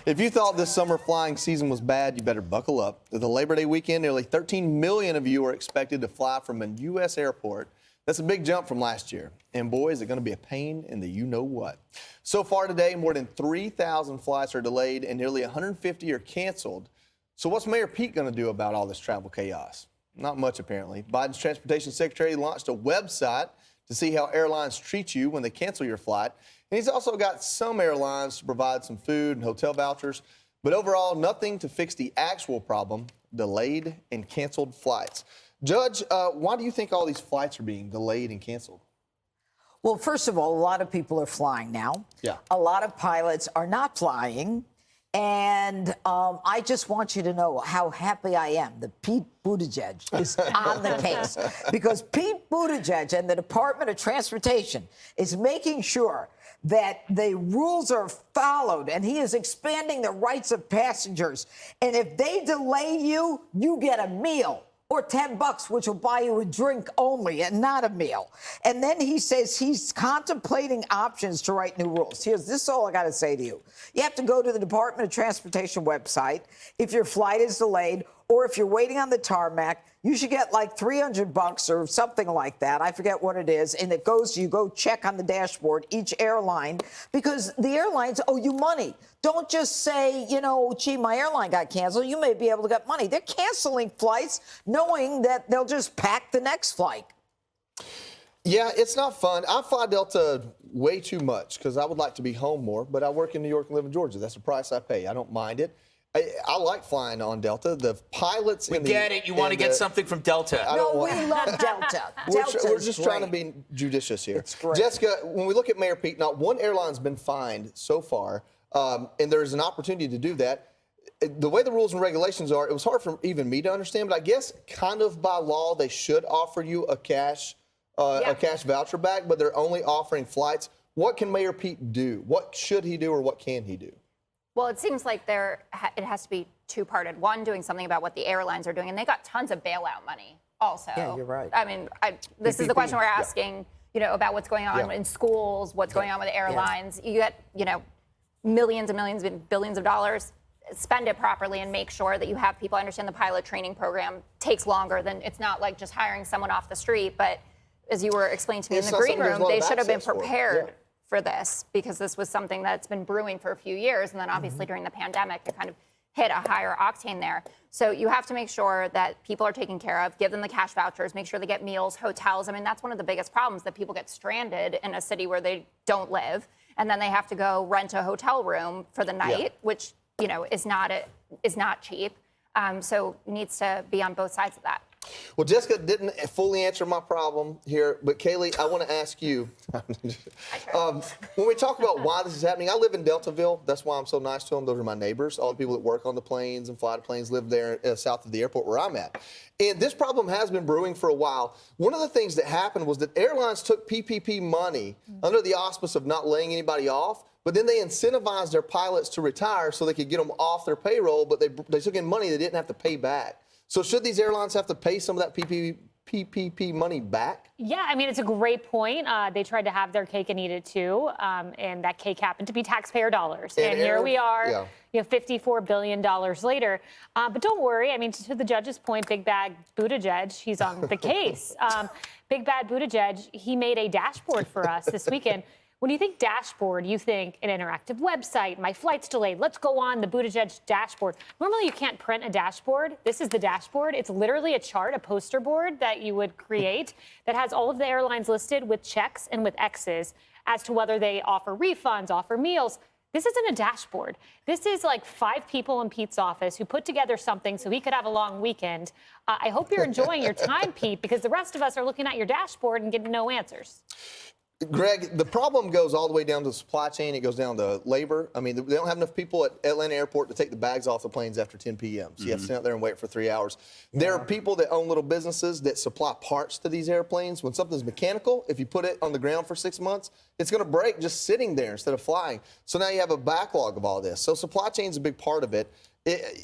If you thought this summer flying season was bad, you better buckle up. The Labor Day weekend, nearly 13 million of you are expected to fly from a U.S. airport. That's a big jump from last year. And boy, is it going to be a pain in the you-know-what. So far today, more than 3,000 flights are delayed and nearly 150 are canceled. So what's Mayor Pete going to do about all this travel chaos? Not much, apparently. Biden's transportation secretary launched a website to see how airlines treat you when they cancel your flight. And he's also got some airlines to provide some food and hotel vouchers. But overall, nothing to fix the actual problem, delayed and canceled flights. Judge, why do you think all these flights are being delayed and canceled? Well, first of all, a lot of people are flying now. Yeah. A lot of pilots are not flying. And I just want you to know how happy I am that Pete Buttigieg is on the case. Because Pete Buttigieg and the Department of Transportation is making sure that the rules are followed, and he is expanding the rights of passengers. And if they delay you, you get a meal. Or $10, which will buy you a drink only and not a meal. And then he says he's contemplating options to write new rules. This is all I got to say to you. You have to go to the Department of Transportation website if your flight is delayed, or if you're waiting on the tarmac. You should get like $300 or something like that. I forget what it is. And it goes, you go check on the dashboard, each airline, because the airlines owe you money. Don't just say, you know, gee, my airline got canceled. You may be able to get money. They're canceling flights knowing that they'll just pack the next flight. Yeah, it's not fun. I fly Delta way too much because I would like to be home more, but I work in New York and live in Georgia. That's the price I pay. I don't mind it. I like flying on Delta. The pilots we get it. You want to get something from Delta. No, we love Delta. We're just trying to be judicious here. It's great. Jessica, when we look at Mayor Pete, not one airline's been fined so far, and there's an opportunity to do that. The way the rules and regulations are, it was hard for even me to understand, but I guess kind of by law they should offer you a cash voucher back, but they're only offering flights. What can Mayor Pete do? What should he do, or what can he do? Well, it seems like it has to be two-parted. One, doing something about what the airlines are doing, and they got tons of bailout money also. Yeah, you're right. I mean, this is the question we're asking, you know, about what's going on in schools, what's going on with the airlines. You get, you know, millions and millions and billions of dollars. Spend it properly and make sure that you have people understand the pilot training program takes longer than, it's not like just hiring someone off the street, but as you were explaining to me in the green room, they should have been prepared for this, because this was something that's been brewing for a few years, and then obviously during the pandemic it kind of hit a higher octane there. So you have to make sure that people are taken care of, give them the cash vouchers, make sure they get meals, hotels. I mean, that's one of the biggest problems, that people get stranded in a city where they don't live, and then they have to go rent a hotel room for the night, which, you know, is not cheap. So needs to be on both sides of that. Well, Jessica didn't fully answer my problem here, but Kaylee, I want to ask you, when we talk about why this is happening, I live in Deltaville. That's why I'm so nice to them. Those are my neighbors. All the people that work on the planes and fly the planes live there south of the airport where I'm at. And this problem has been brewing for a while. One of the things that happened was that airlines took PPP money under the auspice of not laying anybody off, but then they incentivized their pilots to retire so they could get them off their payroll, but they took in money they didn't have to pay back. So should these airlines have to pay some of that PPP money back? Yeah, I mean, it's a great point. They tried to have their cake and eat it too, and that cake happened to be taxpayer dollars. And here we are, you know, $54 billion later. But don't worry. I mean, to the judge's point, Big Bad Buttigieg, he's on the case. Big Bad Buttigieg, he made a dashboard for us this weekend. When you think dashboard, you think an interactive website, my flight's delayed, let's go on the Buttigieg dashboard. Normally, you can't print a dashboard. This is the dashboard. It's literally a chart, a poster board that you would create that has all of the airlines listed with checks and with X's as to whether they offer refunds, offer meals. This isn't a dashboard. This is like 5 people in Pete's office who put together something so he could have a long weekend. I hope you're enjoying your time, Pete, because the rest of us are looking at your dashboard and getting no answers. Greg, the problem goes all the way down to the supply chain. It goes down to labor. I mean, they don't have enough people at Atlanta Airport to take the bags off the planes after 10 p.m. So you have to sit out there and wait for 3 hours. There are people that own little businesses that supply parts to these airplanes. When something's mechanical, if you put it on the ground for 6 months, it's going to break just sitting there instead of flying. So now you have a backlog of all this. So supply chain is a big part of it.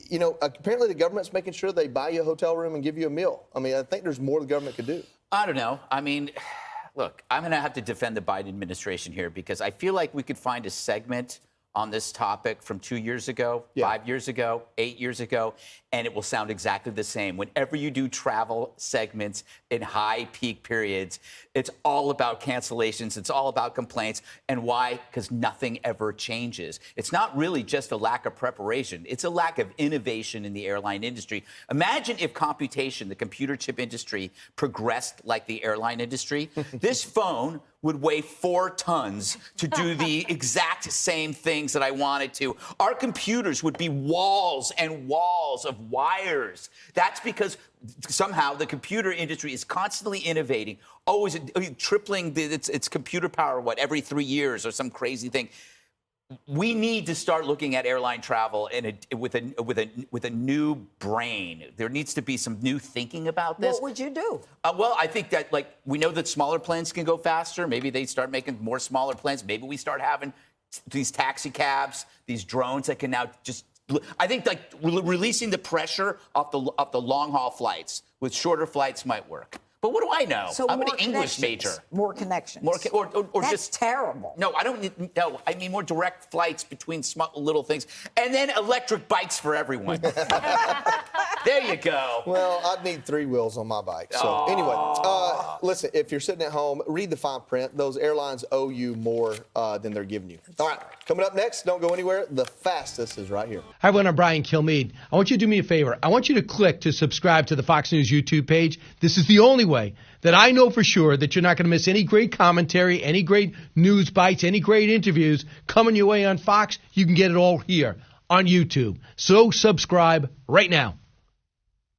You know, apparently the government's making sure they buy you a hotel room and give you a meal. I mean, I think there's more the government could do. I don't know. I mean, look, I'm going to have to defend the Biden administration here because I feel like we could find a segment on this topic from 2 years ago, 5 years ago, 8 years ago, and it will sound exactly the same. Whenever you do travel segments in high peak periods, it's all about cancellations. It's all about complaints. And why? Because nothing ever changes. It's not really just a lack of preparation. It's a lack of innovation in the airline industry. Imagine if computation, the computer chip industry, progressed like the airline industry. This phone would weigh 4 tons to do the exact same things that I wanted to. Our computers would be walls and walls of wires. That's because somehow the computer industry is constantly innovating, always tripling its computer power, every 3 years or some crazy thing. We need to start looking at airline travel with a new brain. There needs to be some new thinking about this. What would you do? Well, I think that we know that smaller planes can go faster. Maybe they start making more smaller planes. Maybe we start having these taxi cabs, these drones that can now just. I think releasing the pressure off the long haul flights with shorter flights might work. But what do I know? So I'm an English major. More connections. Or That's just terrible. No, I don't need. No, I mean more direct flights between small little things, and then electric bikes for everyone. There you go. Well, I'd need 3 wheels on my bike. So anyway, listen, if you're sitting at home, read the fine print. Those airlines owe you more than they're giving you. All right, coming up next, don't go anywhere. The fastest is right here. Hi, everyone. I'm Brian Kilmeade. I want you to do me a favor. I want you to click to subscribe to the Fox News YouTube page. This is the only way that I know for sure that you're not going to miss any great commentary, any great news bites, any great interviews coming your way on Fox. You can get it all here on YouTube. So subscribe right now.